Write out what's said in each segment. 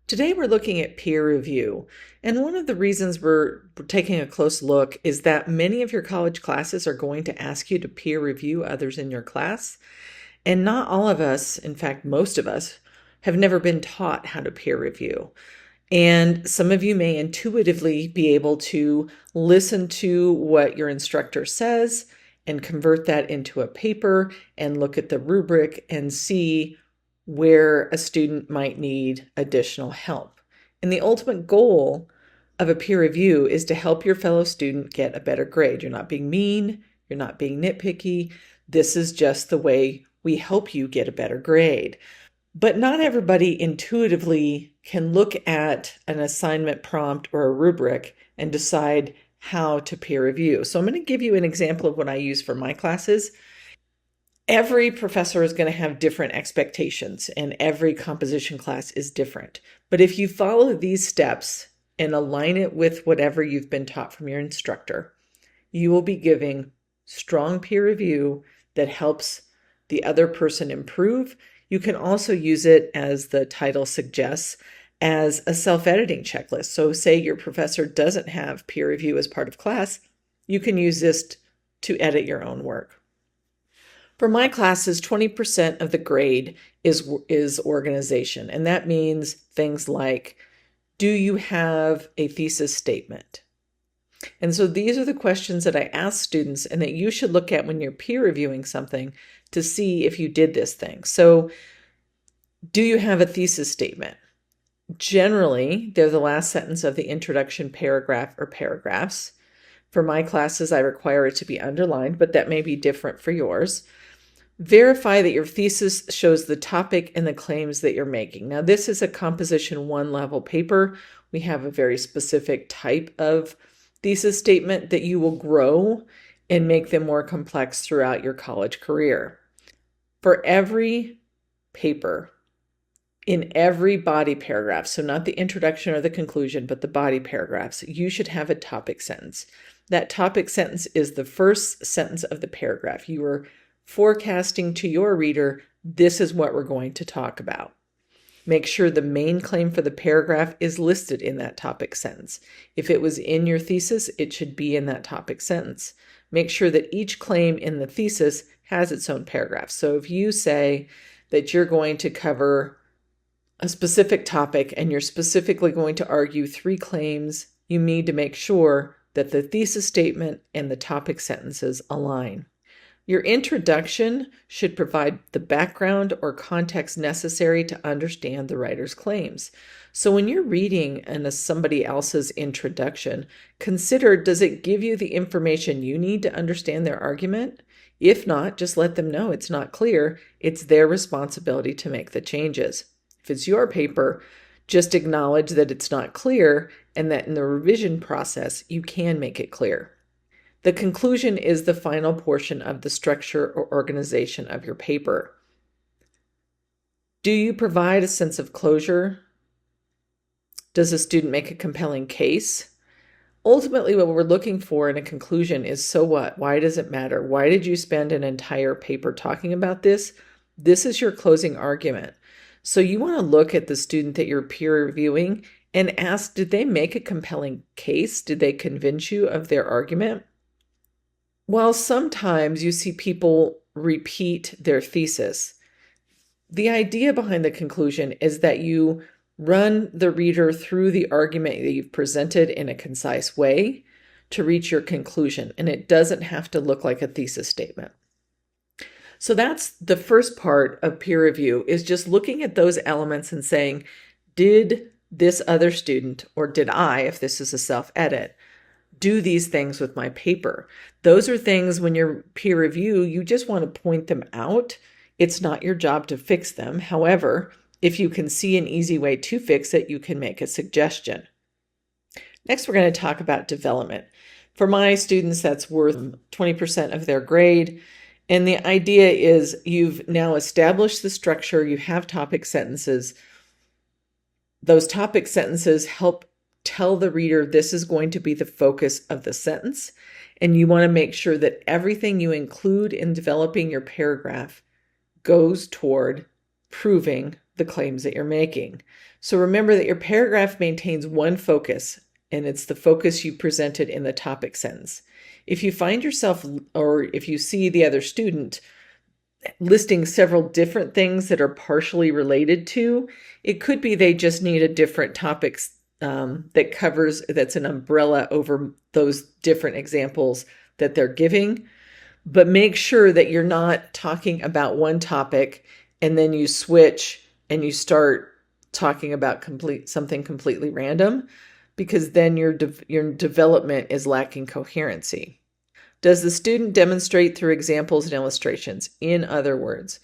Today we're looking at peer review, and one of the reasons we're taking a close look is that many of your college classes are going to ask you to peer review others in your class, and not all of us, in fact most of us, have never been taught how to peer review. And some of you may intuitively be able to listen to what your instructor says and convert that into a paper and look at the rubric and see where a student might need additional help. And the ultimate goal of a peer review is to help your fellow student get a better grade. You're not being mean, you're not being nitpicky. This is just the way we help you get a better grade. But not everybody intuitively can look at an assignment prompt or a rubric and decide how to peer review. So I'm going to give you an example of what I use for my classes. Every professor is going to have different expectations, and every composition class is different. But if you follow these steps and align it with whatever you've been taught from your instructor, you will be giving strong peer review that helps the other person improve. You can also use it, as the title suggests, as a self-editing checklist. So say your professor doesn't have peer review as part of class, you can use this to edit your own work. For my classes, 20% of the grade is organization, and that means things like, do you have a thesis statement? And so these are the questions that I ask students and that you should look at when you're peer reviewing something to see if you did this thing. So, do you have a thesis statement? Generally, they're the last sentence of the introduction paragraph or paragraphs. For my classes, I require it to be underlined, but that may be different for yours. Verify that your thesis shows the topic and the claims that you're making. Now, this is a Composition 1 level paper. We have a very specific type of thesis statement that you will grow and make them more complex throughout your college career. For every paper, in every body paragraph, so not the introduction or the conclusion, but the body paragraphs, you should have a topic sentence. That topic sentence is the first sentence of the paragraph. You are forecasting to your reader, this is what we're going to talk about. Make sure the main claim for the paragraph is listed in that topic sentence. If it was in your thesis, it should be in that topic sentence. Make sure that each claim in the thesis has its own paragraph. So if you say that you're going to cover a specific topic and you're specifically going to argue 3 claims, you need to make sure that the thesis statement and the topic sentences align. Your introduction should provide the background or context necessary to understand the writer's claims. So when you're reading somebody else's introduction, consider, does it give you the information you need to understand their argument? If not, just let them know it's not clear. It's their responsibility to make the changes. If it's your paper, just acknowledge that it's not clear and that in the revision process, you can make it clear. The conclusion is the final portion of the structure or organization of your paper. Do you provide a sense of closure? Does a student make a compelling case? Ultimately, what we're looking for in a conclusion is, so what? Why does it matter? Why did you spend an entire paper talking about this? This is your closing argument. So you want to look at the student that you're peer reviewing and ask, did they make a compelling case? Did they convince you of their argument? While sometimes you see people repeat their thesis, the idea behind the conclusion is that you run the reader through the argument that you've presented in a concise way to reach your conclusion, and it doesn't have to look like a thesis statement. So that's the first part of peer review, is just looking at those elements and saying, did this other student, or did I, if this is a self-edit, do these things with my paper? Those are things when you're peer review, you just want to point them out. It's not your job to fix them. However, if you can see an easy way to fix it, you can make a suggestion. Next, we're going to talk about development. For my students, that's worth 20% of their grade. And the idea is you've now established the structure, you have topic sentences. Those topic sentences help tell the reader this is going to be the focus of the sentence, and you want to make sure that everything you include in developing your paragraph goes toward proving the claims that you're making. So remember that your paragraph maintains one focus, and it's the focus you presented in the topic sentence. If you find yourself, or if you see the other student listing several different things that are partially related to, it could be they just need a different topic that's an umbrella over those different examples that they're giving. But make sure that you're not talking about one topic and then you switch and you start talking about something completely random, because then your development is lacking coherency. Does the student demonstrate through examples and illustrations? In other words,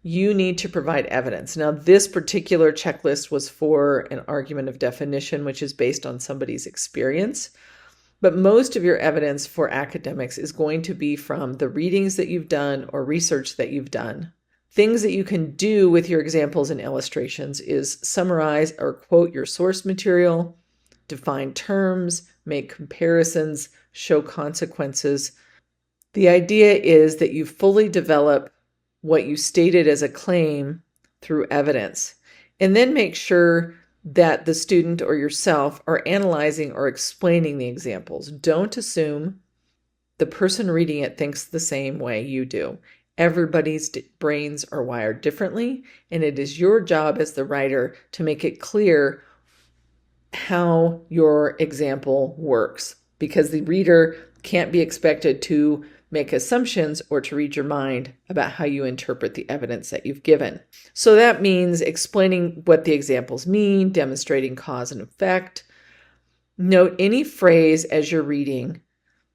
you need to provide evidence. Now, this particular checklist was for an argument of definition, which is based on somebody's experience. But most of your evidence for academics is going to be from the readings that you've done or research that you've done. Things that you can do with your examples and illustrations is summarize or quote your source material, define terms, make comparisons, show consequences. The idea is that you fully develop what you stated as a claim through evidence, and then make sure that the student or yourself are analyzing or explaining the examples. Don't assume the person reading it thinks the same way you do. Everybody's brains are wired differently, and it is your job as the writer to make it clear how your example works, because the reader can't be expected to make assumptions or to read your mind about how you interpret the evidence that you've given. So that means explaining what the examples mean, demonstrating cause and effect. Note any phrase as you're reading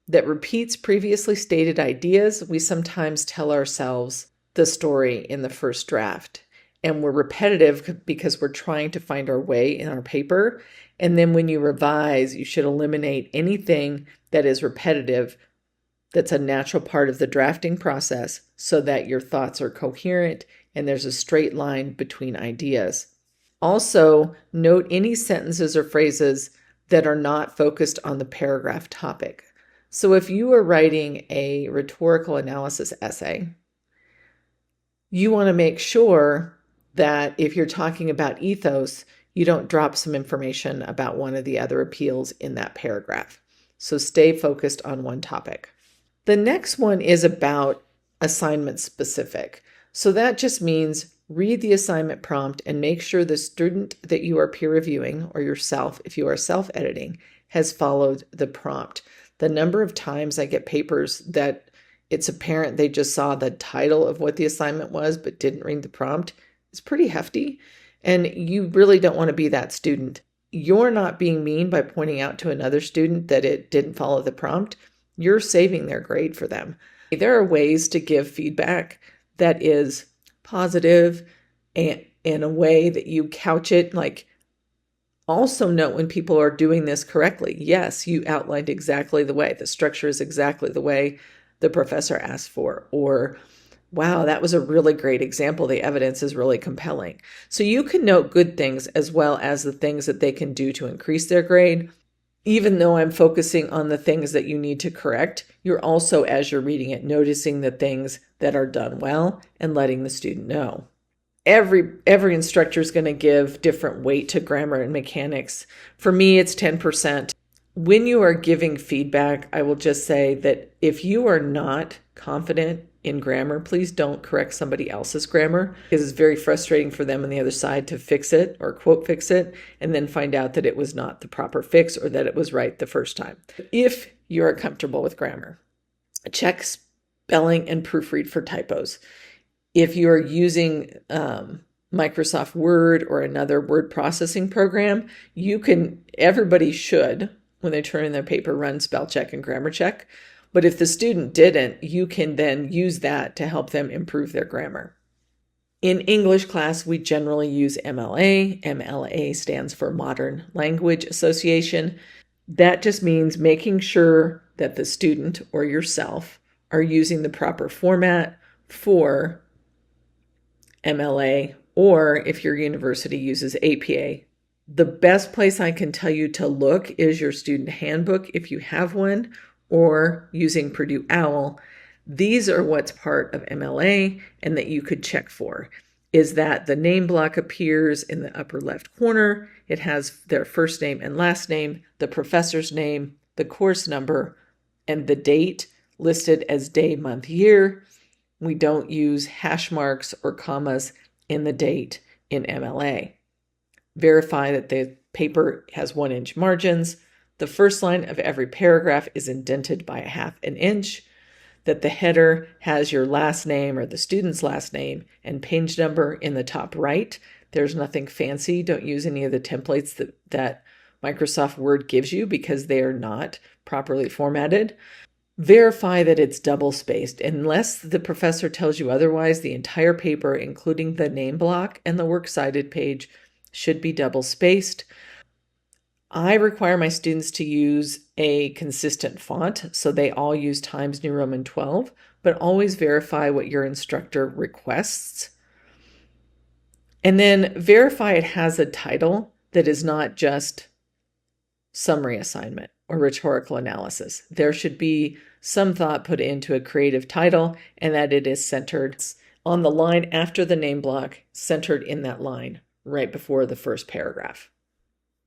that repeats previously stated ideas. We sometimes tell ourselves the story in the first draft, and we're repetitive because we're trying to find our way in our paper. And then when you revise, you should eliminate anything that is repetitive, that's a natural part of the drafting process, so that your thoughts are coherent and there's a straight line between ideas. Also, note any sentences or phrases that are not focused on the paragraph topic. So if you are writing a rhetorical analysis essay, you want to make sure that if you're talking about ethos, you don't drop some information about one of the other appeals in that paragraph. So stay focused on one topic. The next one is about assignment specific. So that just means read the assignment prompt and make sure the student that you are peer reviewing, or yourself, if you are self-editing, has followed the prompt. The number of times I get papers that it's apparent they just saw the title of what the assignment was but didn't read the prompt is pretty hefty. And you really don't want to be that student. You're not being mean by pointing out to another student that it didn't follow the prompt. You're saving their grade for them. There are ways to give feedback that is positive and in a way that you couch it like, also note when people are doing this correctly. Yes, you outlined exactly the way. The structure is exactly the way the professor asked for. Or, wow, that was a really great example. The evidence is really compelling. So you can note good things as well as the things that they can do to increase their grade. Even though I'm focusing on the things that you need to correct, you're also, as you're reading it, noticing the things that are done well and letting the student know. Every instructor is going to give different weight to grammar and mechanics. For me, it's 10%. When you are giving feedback, I will just say that if you are not confident in grammar, please don't correct somebody else's grammar, because it's very frustrating for them on the other side to fix it or quote fix it and then find out that it was not the proper fix or that it was right the first time. If you're comfortable with grammar, check spelling and proofread for typos. If you're using Microsoft Word or another word processing program, everybody should, when they turn in their paper, run spell check and grammar check. But if the student didn't, you can then use that to help them improve their grammar. In English class, we generally use MLA. MLA stands for Modern Language Association. That just means making sure that the student or yourself are using the proper format for MLA, or if your university uses APA. The best place I can tell you to look is your student handbook, if you have one, or using Purdue OWL. These are what's part of MLA and that you could check for. is that the name block appears in the upper left corner. It has their first name and last name, the professor's name, the course number, and the date listed as day, month, year. We don't use hash marks or commas in the date in MLA. Verify that the paper has 1-inch margins. The first line of every paragraph is indented by 1/2 an inch. That the header has your last name or the student's last name and page number in the top right. There's nothing fancy. Don't use any of the templates that Microsoft Word gives you because they are not properly formatted. Verify that it's double spaced. Unless the professor tells you otherwise, the entire paper, including the name block and the works cited page, should be double spaced. I require my students to use a consistent font, so they all use Times New Roman 12, but always verify what your instructor requests. And then verify it has a title that is not just summary assignment or rhetorical analysis. There should be some thought put into a creative title and that it is centered on the line after the name block, centered in that line right before the first paragraph.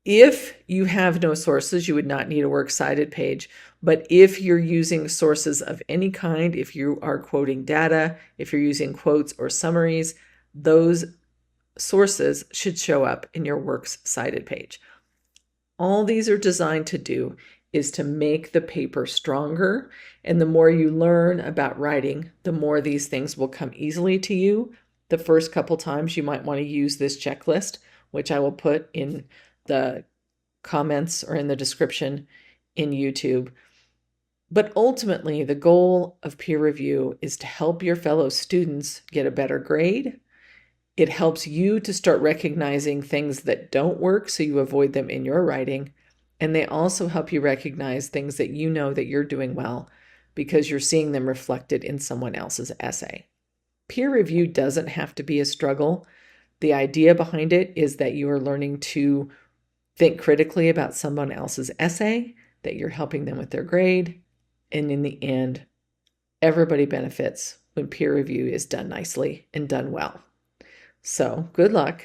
If you have no sources, you would not need a works cited page. But if you're using sources of any kind, if you are quoting data, if you're using quotes or summaries, those sources should show up in your works cited page. All these are designed to do is to make the paper stronger. And the more you learn about writing, the more these things will come easily to you. The first couple times you might want to use this checklist, which I will put in the comments or in the description in YouTube. But ultimately, the goal of peer review is to help your fellow students get a better grade. It helps you to start recognizing things that don't work so you avoid them in your writing. And they also help you recognize things that you know that you're doing well because you're seeing them reflected in someone else's essay. Peer review doesn't have to be a struggle. The idea behind it is that you are learning to think critically about someone else's essay, that you're helping them with their grade, and in the end, everybody benefits when peer review is done nicely and done well. So, good luck.